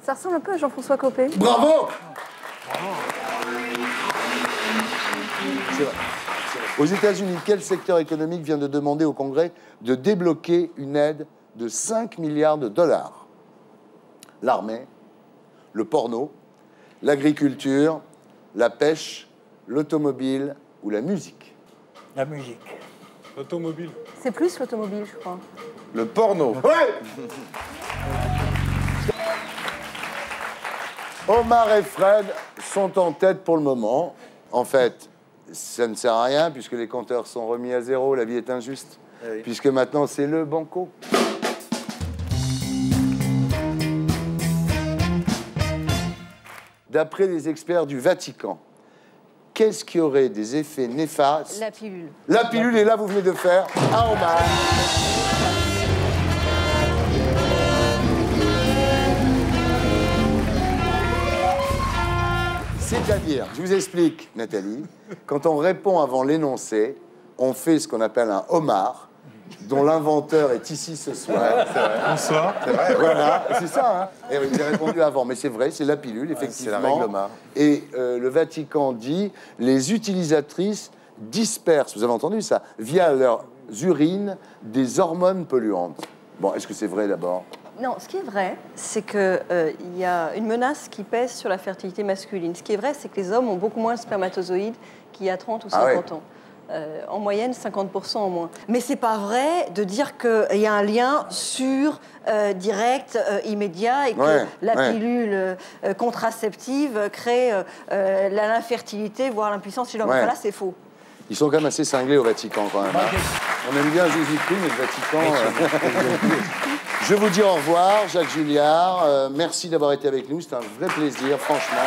Ça ressemble un peu à Jean-François Copé. Bravo! C'est vrai. Aux États-Unis, quel secteur économique vient de demander au Congrès de débloquer une aide de 5 milliards de dollars? L'armée, le porno, l'agriculture, la pêche, l'automobile ou la musique? La musique. L'automobile. C'est plus l'automobile, je crois. Le porno. Ouais! Omar et Fred sont en tête pour le moment. En fait, ça ne sert à rien puisque les compteurs sont remis à zéro, la vie est injuste. Oui. Puisque maintenant, c'est le banco. D'après les experts du Vatican, qu'est-ce qui aurait des effets néfastes? La pilule. La pilule, et là, vous venez de faire un Omar. C'est-à-dire, je vous explique, Nathalie, quand on répond avant l'énoncé, on fait ce qu'on appelle un homard, dont l'inventeur est ici ce soir. Bonsoir. C'est vrai. Voilà, c'est ça, hein. Et oui, j'ai répondu avant, mais c'est vrai, c'est la pilule, effectivement. c'est la règle Omar. Et le Vatican dit, les utilisatrices dispersent, vous avez entendu ça, via leurs urines des hormones polluantes. Bon, est-ce que c'est vrai d'abord? Non, ce qui est vrai, c'est qu'il y a une menace qui pèse sur la fertilité masculine. Ce qui est vrai, c'est que les hommes ont beaucoup moins de spermatozoïdes qu'il y a 30 ou 50 ans. En moyenne, 50% en moins. Mais c'est pas vrai de dire qu'il y a un lien sûr, direct, immédiat, et que la pilule contraceptive crée l'infertilité, voire l'impuissance chez l'homme. Enfin, là, c'est faux. Ils sont quand même assez cinglés au Vatican, quand même. On aime bien Jésus-Christ, mais le Vatican... Je vous dis au revoir, Jacques Julliard. Merci d'avoir été avec nous. C'est un vrai plaisir, franchement.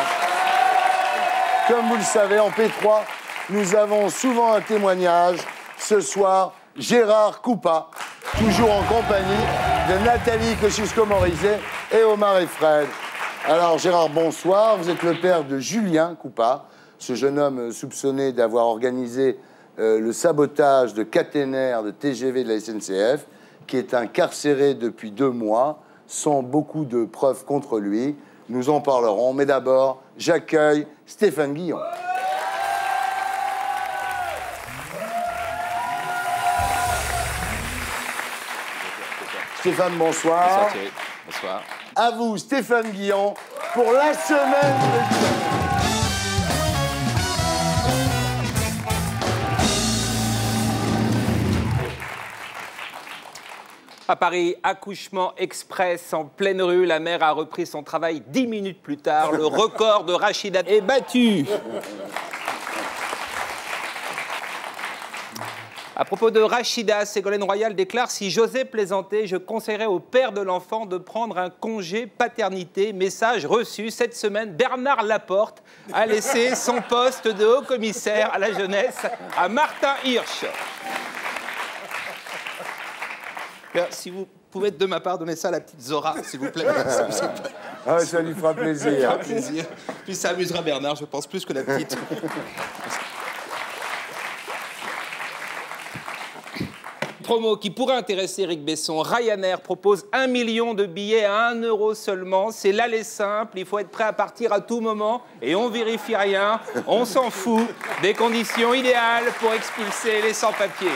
Comme vous le savez, en P3, nous avons souvent un témoignage. Ce soir, Gérard Coupa, toujours en compagnie de Nathalie Kosciusko-Morizet et Omar et Fred. Alors, Gérard, bonsoir. Vous êtes le père de Julien Coupa, ce jeune homme soupçonné d'avoir organisé le sabotage de caténaires de TGV de la SNCF, qui est incarcéré depuis 2 mois, sans beaucoup de preuves contre lui. Nous en parlerons, mais d'abord, j'accueille Stéphane Guillon. Stéphane, bonsoir. Bonsoir Thierry. Bonsoir. À vous, Stéphane Guillon, pour la semaine de... À Paris, accouchement express en pleine rue. La mère a repris son travail 10 minutes plus tard. Le record de Rachida est battu. À propos de Rachida, Ségolène Royal déclare « Si j'osais plaisanter, je conseillerais au père de l'enfant de prendre un congé paternité. » Message reçu cette semaine, Bernard Laporte a laissé son poste de haut-commissaire à la jeunesse à Martin Hirsch. Si vous pouvez de ma part donner ça à la petite Zora, s'il vous plaît. Ah, ça lui fera plaisir. Ça fera plaisir. Puis ça amusera Bernard, je pense, plus que la petite. Promo qui pourrait intéresser Eric Besson. Ryanair propose 1 million de billets à 1 € seulement. C'est l'aller simple, il faut être prêt à partir à tout moment et on vérifie rien, on s'en fout. Des conditions idéales pour expulser les sans-papiers.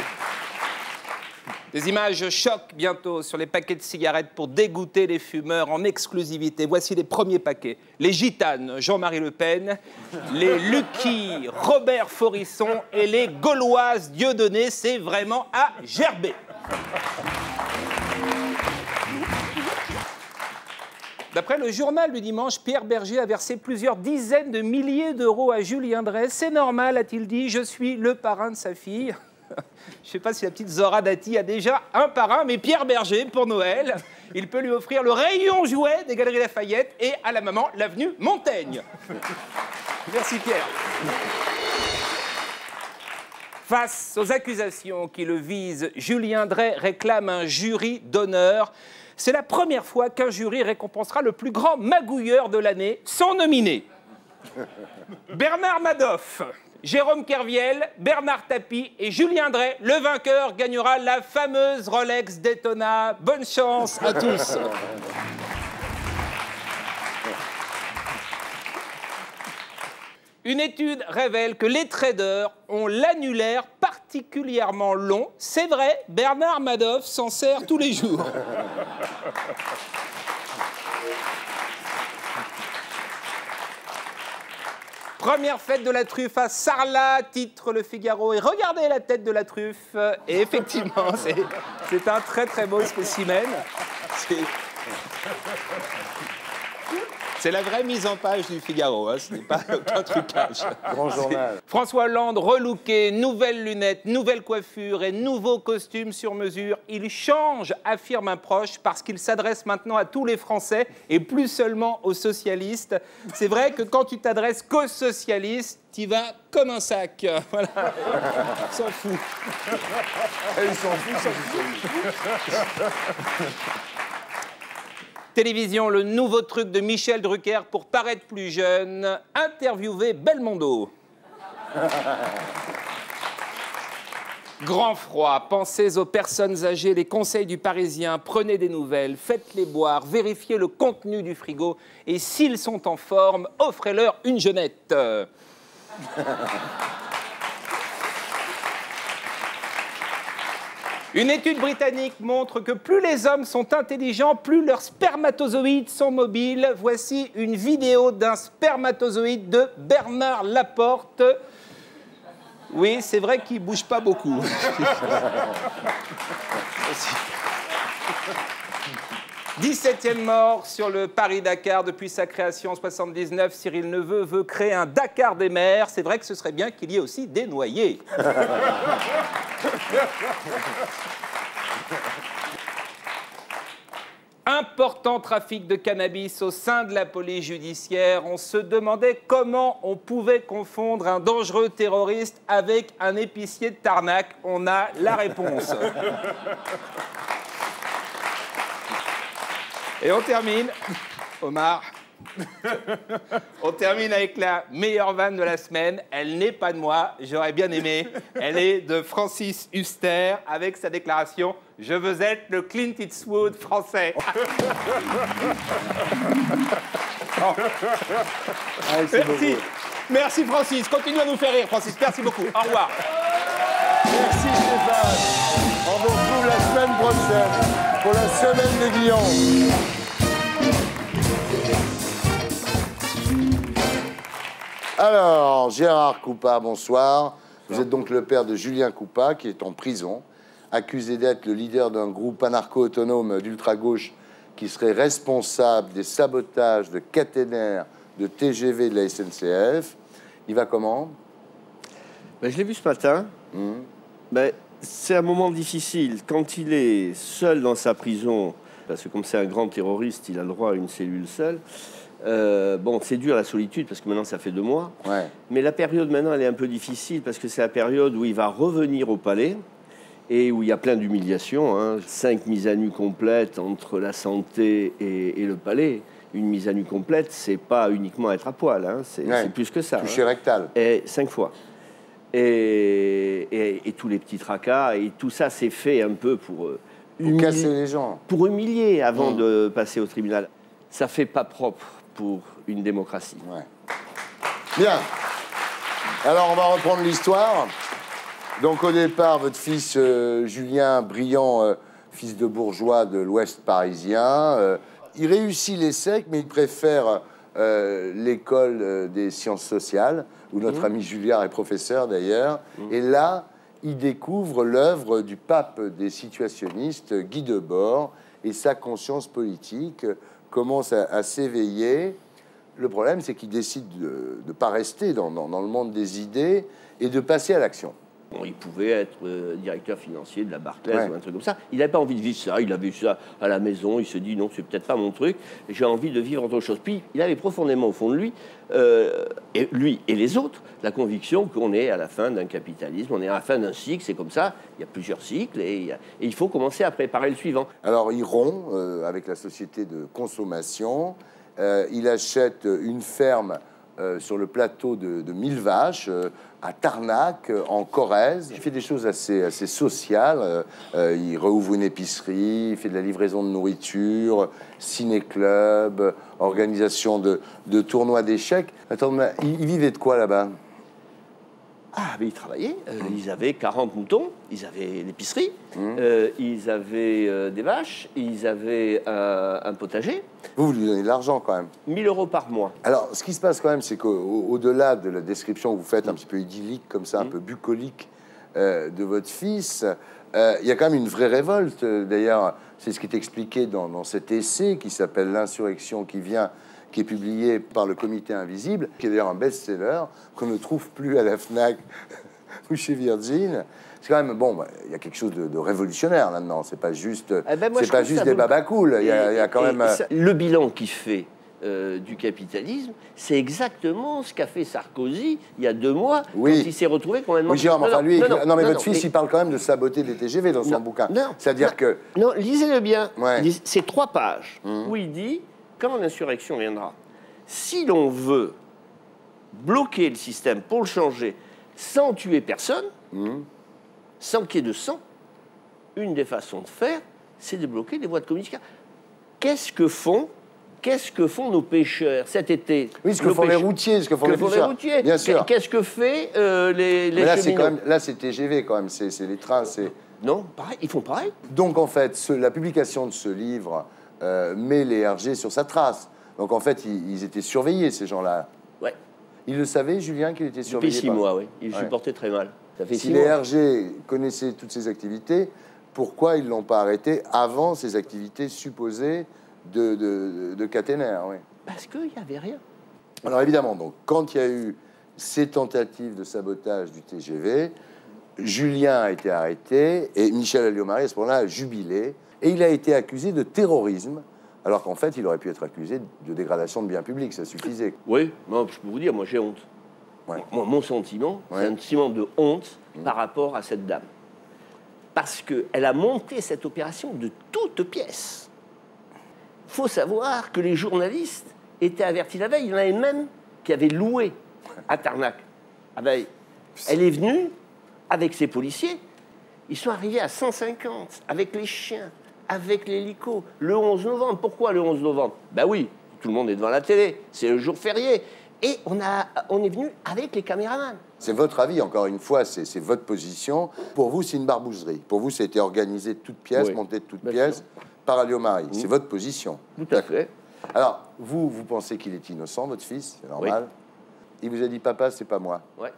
Des images choc bientôt sur les paquets de cigarettes pour dégoûter les fumeurs en exclusivité. Voici les premiers paquets. Les gitanes, Jean-Marie Le Pen, les Lucky, Robert Forisson et les Gauloises Dieudonné. C'est vraiment à gerber. D'après le journal du dimanche, Pierre Berger a versé plusieurs dizaines de milliers d'euros à Julien Drey. C'est normal, a-t-il dit, je suis le parrain de sa fille. Je ne sais pas si la petite Zora Dati a déjà un parrain, mais Pierre Berger, pour Noël, il peut lui offrir le rayon jouet des Galeries Lafayette et à la maman, l'avenue Montaigne. Merci Pierre. Face aux accusations qui le visent, Julien Drey réclame un jury d'honneur. C'est la première fois qu'un jury récompensera le plus grand magouilleur de l'année, sans nominé. Bernard Madoff, Jérôme Kerviel, Bernard Tapie et Julien Drey. Le vainqueur gagnera la fameuse Rolex Daytona. Bonne chance à tous. Une étude révèle que les traders ont l'annulaire particulièrement long. C'est vrai, Bernard Madoff s'en sert tous les jours. Première fête de la truffe à Sarlat, titre Le Figaro. Et regardez la tête de la truffe. Et effectivement, c'est un très très beau spécimen. C'est la vraie mise en page du Figaro, hein, ce n'est pas aucun trucage. Grand journal. François Hollande relooké, nouvelles lunettes, nouvelle coiffure et nouveau costume sur mesure. Il change, affirme un proche, parce qu'il s'adresse maintenant à tous les Français et plus seulement aux socialistes. C'est vrai que quand tu t'adresses qu'aux socialistes, t'y vas comme un sac. Voilà. Il s'en fout. Il s'en fout, ça. Télévision, le nouveau truc de Michel Drucker pour paraître plus jeune. Interviewer Belmondo. Grand froid, pensez aux personnes âgées, les conseils du Parisien, prenez des nouvelles, faites-les boire, vérifiez le contenu du frigo et s'ils sont en forme, offrez-leur une jeunette. Une étude britannique montre que plus les hommes sont intelligents, plus leurs spermatozoïdes sont mobiles. Voici une vidéo d'un spermatozoïde de Bernard Laporte. Oui, c'est vrai qu'il ne bouge pas beaucoup. 17e mort sur le Paris-Dakar depuis sa création en 79. Cyril Neveu veut créer un Dakar des mers. C'est vrai que ce serait bien qu'il y ait aussi des noyés. Important trafic de cannabis au sein de la police judiciaire. On se demandait comment on pouvait confondre un dangereux terroriste avec un épicier de Tarnac. On a la réponse. Et on termine, Omar, on termine avec la meilleure vanne de la semaine. Elle n'est pas de moi, j'aurais bien aimé. Elle est de Francis Huster avec sa déclaration « Je veux être le Clint Eastwood français ». Merci. Merci Francis, continue à nous faire rire Francis, merci beaucoup, au revoir. Merci Stéphane. On vous retrouve la semaine prochaine pour la semaine des Guillons. Alors, Gérard Coupa, bonsoir. Vous êtes donc le père de Julien Coupa, qui est en prison, accusé d'être le leader d'un groupe anarcho-autonome d'ultra-gauche qui serait responsable des sabotages de caténaires de TGV de la SNCF. Il va comment? Ben, je l'ai vu ce matin. Ben, c'est un moment difficile. Quand il est seul dans sa prison, parce que comme c'est un grand terroriste, il a le droit à une cellule seule. Bon, c'est dur la solitude, parce que maintenant ça fait 2 mois. Ouais. Mais la période maintenant, elle est un peu difficile, parce que c'est la période où il va revenir au palais, et où il y a plein d'humiliations. Hein. 5 mises à nu complètes entre la santé et le palais. Une mise à nu complète, c'est pas uniquement être à poil, hein. C'est plus que ça. Toucher rectal. Et 5 fois. Et tous les petits tracas, et tout ça, c'est fait un peu pour casser les gens. Pour humilier avant de passer au tribunal. Ça fait pas propre pour une démocratie. Ouais. Bien. Alors, on va reprendre l'histoire. Donc, au départ, votre fils Julien, brillant fils de bourgeois de l'Ouest parisien, il réussit l'ESSEC, mais il préfère l'école des sciences sociales, où notre ami Julliard est professeur d'ailleurs. Et là, il découvre l'œuvre du pape des situationnistes, Guy Debord, et sa conscience politique commence à s'éveiller. Le problème, c'est qu'il décide de ne pas rester dans le monde des idées et de passer à l'action. Bon, il pouvait être directeur financier de la Barclays ou un truc comme ça. Il n'avait pas envie de vivre ça. Il a vu ça à la maison. Il se dit non, c'est peut-être pas mon truc. J'ai envie de vivre autre chose. Puis il avait profondément au fond de lui, et lui et les autres, la conviction qu'on est à la fin d'un capitalisme. On est à la fin d'un cycle. C'est comme ça. Il y a plusieurs cycles et il faut commencer à préparer le suivant. Alors il rompt avec la société de consommation. Il achète une ferme sur le plateau de 1000 vaches, à Tarnac, en Corrèze. Il fait des choses assez sociales. Il rouvre une épicerie, il fait de la livraison de nourriture, ciné-club, organisation de tournois d'échecs. Attends, mais il vivait de quoi là-bas? Ah, mais ils travaillaient. Ils avaient 40 moutons, ils avaient l'épicerie, ils avaient des vaches, ils avaient un potager. Vous lui donnez de l'argent quand même. 1 000 € par mois. Alors, ce qui se passe quand même, c'est qu'au-delà de la description que vous faites, un petit peu idyllique, comme ça, un peu bucolique de votre fils, il y a quand même une vraie révolte. D'ailleurs, c'est ce qui est expliqué dans cet essai qui s'appelle « L'insurrection qui vient », qui est publié par le Comité Invisible, qui est d'ailleurs un best-seller, qu'on ne trouve plus à la FNAC ou chez Virgin. C'est quand même, bon, il y a quelque chose de révolutionnaire là-dedans. C'est pas juste, c'est pas juste des babacools. Il y a quand même... Le bilan qui fait du capitalisme, c'est exactement ce qu'a fait Sarkozy il y a 2 mois, quand il s'est retrouvé complètement... Oui, Jérôme, enfin lui... Non, mais votre fils, il parle quand même de saboter des TGV dans son bouquin. C'est-à-dire que... Non, lisez-le bien. C'est 3 pages où il dit... Quand l'insurrection viendra, si l'on veut bloquer le système pour le changer sans tuer personne, sans qu'il y ait de sang, une des façons de faire, c'est de bloquer les voies de communication. Qu'est-ce que font nos pêcheurs cet été? Oui, ce que font les routiers, ce que font les routiers. Bien sûr. Qu'est-ce que fait les cheminots? Quand même, là, c'est TGV quand même, c'est les trains, c'est... Non, pareil, ils font pareil. Donc en fait, la publication de ce livre met les RG sur sa trace. Donc en fait, ils étaient surveillés, ces gens-là. Ouais. Ils le savaient, Julien, qu'il était surveillé? Depuis 6 mois, oui. Ils supportaient très mal. Ça fait si 6 les mois. RG connaissaient toutes ces activités, pourquoi ils ne l'ont pas arrêté avant ces activités supposées de caténaire, oui. Parce qu'il n'y avait rien. Alors évidemment, donc, quand il y a eu ces tentatives de sabotage du TGV, Julien a été arrêté et Michel Alliot-Marie, à ce moment-là, a jubilé. Et il a été accusé de terrorisme, alors qu'en fait, il aurait pu être accusé de dégradation de biens publics, ça suffisait. Oui, moi, je peux vous dire, moi, j'ai honte. Ouais. Mon sentiment, c'est un sentiment de honte par rapport à cette dame. Parce qu'elle a monté cette opération de toutes pièces. Il faut savoir que les journalistes étaient avertis la veille. Il y en avait même qui avaient loué à Tarnac. La veille. Elle est venue avec ses policiers. Ils sont arrivés à 150, avec les chiens, avec l'hélico, le 11 novembre. Pourquoi le 11 novembre? Ben oui, tout le monde est devant la télé, c'est le jour férié. Et on est venu avec les caméramans. C'est votre avis, encore une fois, c'est votre position. Pour vous, c'est une barbouzerie. Pour vous, ça a été organisé de toutes pièces, monté de toutes pièces, par Alliot-Marie. C'est votre position. Tout à fait. Alors, vous pensez qu'il est innocent, votre fils, c'est normal. Il vous a dit, papa, c'est pas moi. Ouais.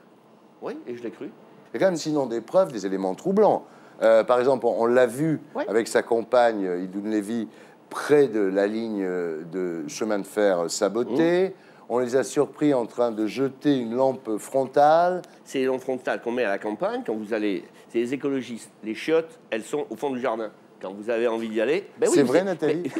Oui, et je l'ai cru. Il y a quand même sinon des preuves, des éléments troublants. Par exemple, on l'a vu avec sa compagne, Idoun Lévy, près de la ligne de chemin de fer sabotée. On les a surpris en train de jeter une lampe frontale. C'est les lampes frontales qu'on met à la campagne. Quand vous allez... C'est les écologistes. Les chiottes, elles sont au fond du jardin. Quand vous avez envie d'y aller... Ben oui, c'est vrai, Nathalie?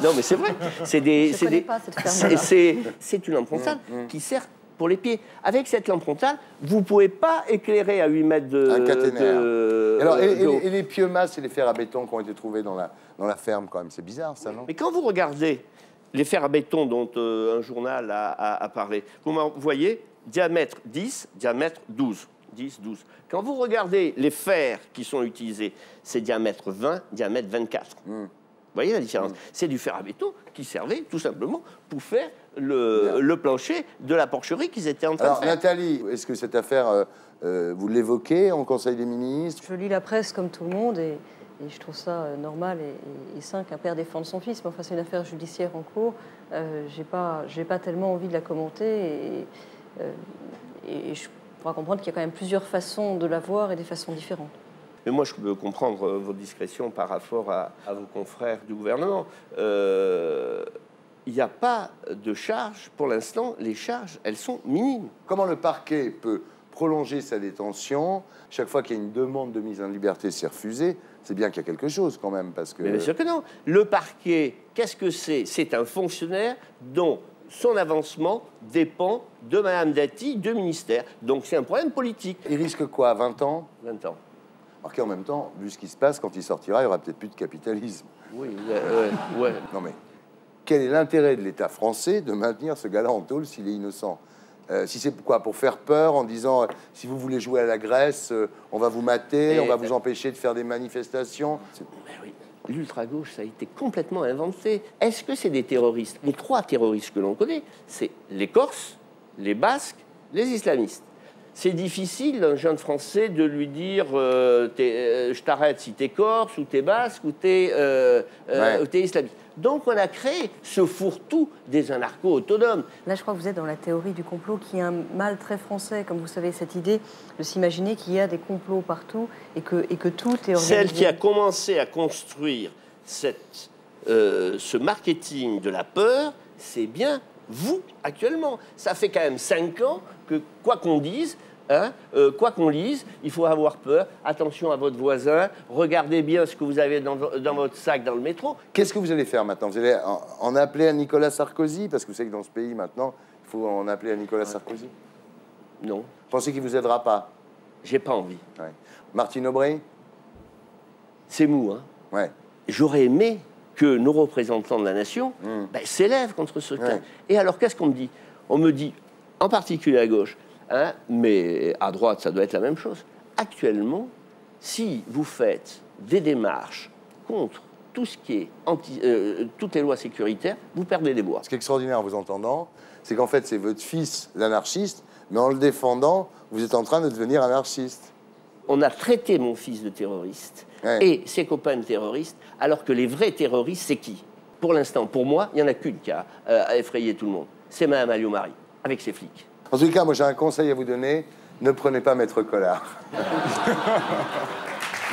Non, mais c'est vrai. C'est des... Je ne connais pas cette ferme-là. C'est une lampe frontale qui sert pour les pieds. Avec cette lampe frontale, vous ne pouvez pas éclairer à 8 mètres de... Un caténaire. Alors, et les pieuvmasses et les fers à béton qui ont été trouvés dans la ferme, quand même, c'est bizarre, ça, non? Mais quand vous regardez les fers à béton dont un journal a parlé, vous voyez, diamètre 10, diamètre 12. 10, 12. Quand vous regardez les fers qui sont utilisés, c'est diamètre 20, diamètre 24. Vous voyez la différence? C'est du fer à béton qui servait tout simplement pour faire le plancher de la porcherie qu'ils étaient en train de faire. Alors, Nathalie, est-ce que cette affaire, vous l'évoquez en Conseil des ministres? Je lis la presse comme tout le monde et je trouve ça normal et sain qu'un père défende son fils. Mais enfin, c'est une affaire judiciaire en cours. J'ai pas tellement envie de la commenter et je pourrais comprendre qu'il y a quand même plusieurs façons de la voir et des façons différentes. Mais moi, je peux comprendre votre discrétion par rapport à vos confrères du gouvernement. Il n'y a pas de charges. Pour l'instant, les charges, elles sont minimes. Comment le parquet peut prolonger sa détention? Chaque fois qu'il y a une demande de mise en liberté, c'est refusé. C'est bien qu'il y a quelque chose quand même, parce que... Mais bien sûr que non. Le parquet, qu'est-ce que c'est? C'est un fonctionnaire dont son avancement dépend de Mme Dati, du ministère. Donc c'est un problème politique. Il risque quoi, 20 ans? 20 ans. Alors qu'en même temps, vu ce qui se passe, quand il sortira, il n'y aura peut-être plus de capitalisme. Oui, ouais. Non mais, quel est l'intérêt de l'État français de maintenir ce gars-là en tôle s'il est innocent? Si c'est quoi, pour faire peur en disant si vous voulez jouer à la Grèce, on va vous mater, on va vous empêcher de faire des manifestations. Ben oui. L'ultra-gauche, ça a été complètement inventé. Est-ce que c'est des terroristes? Les 3 terroristes que l'on connaît, c'est les Corses, les Basques, les islamistes. C'est difficile d'un jeune Français de lui dire je t'arrête si t'es Corse, ou t'es Basque, ou t'es islamiste. Donc on a créé ce fourre-tout des anarcho-autonomes. Là, je crois que vous êtes dans la théorie du complot, qui est un mal très français, comme vous savez, cette idée de s'imaginer qu'il y a des complots partout et que tout est organisé. Celle qui a commencé à construire ce marketing de la peur, c'est bien vous, actuellement. Ça fait quand même 5 ans que, quoi qu'on dise, quoi qu'on lise, il faut avoir peur. Attention à votre voisin. Regardez bien ce que vous avez dans votre sac dans le métro. Qu'est-ce que vous allez faire maintenant? Vous allez en appeler à Nicolas Sarkozy? Parce que vous savez que dans ce pays, maintenant, il faut en appeler à Nicolas Sarkozy. Non. Vous pensez qu'il ne vous aidera pas? J'ai pas envie. Ouais. Martine Aubry? C'est mou, hein? Ouais. J'aurais aimé que nos représentants de la nation s'élèvent contre ce cas. Et alors, qu'est-ce qu'on me dit? On me dit, en particulier à gauche, mais à droite, ça doit être la même chose. Actuellement, si vous faites des démarches contre tout ce qui est toutes les lois sécuritaires, vous perdez des voix. Ce qui est extraordinaire en vous entendant, c'est qu'en fait, c'est votre fils l'anarchiste, mais en le défendant, vous êtes en train de devenir anarchiste. on a traité mon fils de terroriste et ses copains de terroristes, alors que les vrais terroristes, c'est qui? Pour l'instant, pour moi, il n'y en a qu'une qui a effrayé tout le monde. C'est Mme Alliot-Marie, avec ses flics. En tout cas, moi j'ai un conseil à vous donner, ne prenez pas Maître Collard.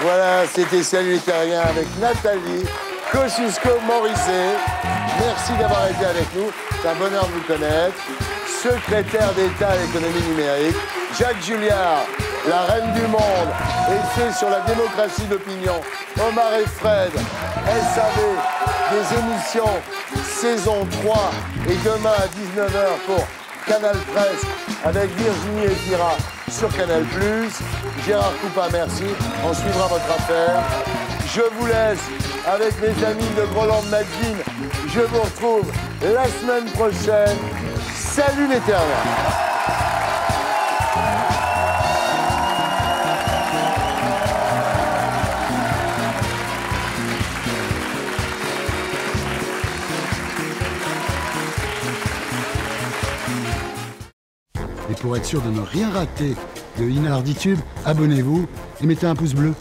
Voilà, c'était Salut les Terriens avec Nathalie Kosciusko-Morizet. Merci d'avoir été avec nous, c'est un bonheur de vous connaître. Secrétaire d'État à l'économie numérique, Jacques Julliard, la reine du monde, essai sur la démocratie d'opinion, Omar et Fred, SAV, des émissions, saison 3, et demain à 19h pour Canal Presse, avec Virginie Efira sur Canal+. Gérard Coupa, merci, on suivra votre affaire. Je vous laisse avec mes amis de Groland Magazine. Je vous retrouve la semaine prochaine. Salut les Terriens! Et pour être sûr de ne rien rater de Inarditube, abonnez-vous et mettez un pouce bleu.